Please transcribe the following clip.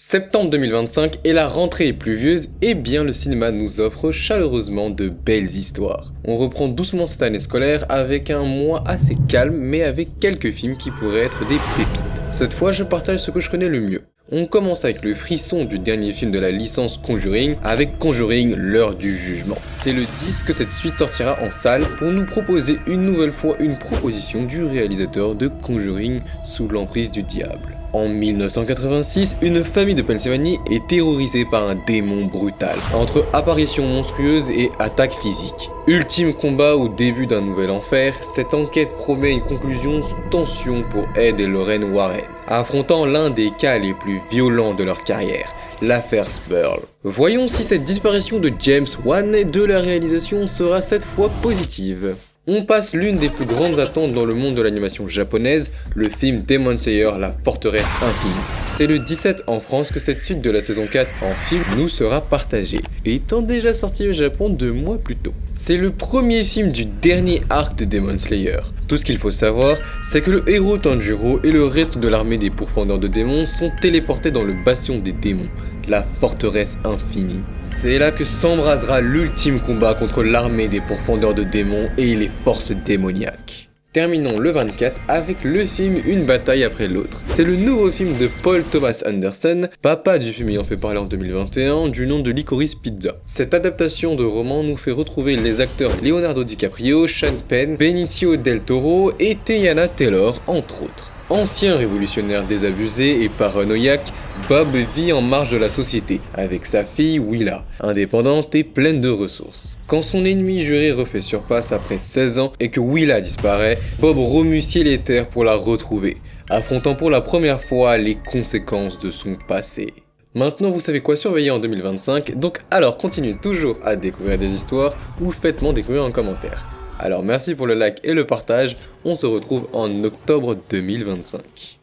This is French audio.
Septembre 2025 et la rentrée est pluvieuse, et bien le cinéma nous offre chaleureusement de belles histoires. On reprend doucement cette année scolaire avec un mois assez calme mais avec quelques films qui pourraient être des pépites. Cette fois je partage ce que je connais le mieux. On commence avec le frisson du dernier film de la licence Conjuring avec Conjuring, l'heure du jugement. C'est le 10 que cette suite sortira en salle pour nous proposer une nouvelle fois une proposition du réalisateur de Conjuring sous l'emprise du diable. En 1986, une famille de Pennsylvanie est terrorisée par un démon brutal, entre apparitions monstrueuses et attaques physiques. Ultime combat au début d'un nouvel enfer, cette enquête promet une conclusion sous tension pour Ed et Lorraine Warren, affrontant l'un des cas les plus violents de leur carrière, l'affaire Spurl. Voyons si cette disparition de James Wan de la réalisation sera cette fois positive. On passe l'une des plus grandes attentes dans le monde de l'animation japonaise, le film Demon Slayer, la forteresse infinie. C'est le 17 en France que cette suite de la saison 4 en film nous sera partagée, étant déjà sorti au Japon 2 mois plus tôt. C'est le premier film du dernier arc de Demon Slayer. Tout ce qu'il faut savoir, c'est que le héros Tanjiro et le reste de l'armée des pourfendeurs de démons sont téléportés dans le bastion des démons, la forteresse infinie. C'est là que s'embrasera l'ultime combat contre l'armée des pourfendeurs de démons et les forces démoniaques. Terminons le 24 avec le film Une bataille après l'autre. C'est le nouveau film de Paul Thomas Anderson, papa du film ayant fait parler en 2021 du nom de Licorice Pizza. Cette adaptation de roman nous fait retrouver les acteurs Leonardo DiCaprio, Sean Penn, Benicio del Toro et Teyana Taylor entre autres. Ancien révolutionnaire désabusé et paranoïaque, Bob vit en marge de la société, avec sa fille Willa, indépendante et pleine de ressources. Quand son ennemi juré refait surface après 16 ans et que Willa disparaît, Bob remue ciel et terre pour la retrouver, affrontant pour la première fois les conséquences de son passé. Maintenant vous savez quoi surveiller en 2025, donc alors continuez toujours à découvrir des histoires ou faites-moi découvrir en commentaire. Alors merci pour le like et le partage, on se retrouve en octobre 2025.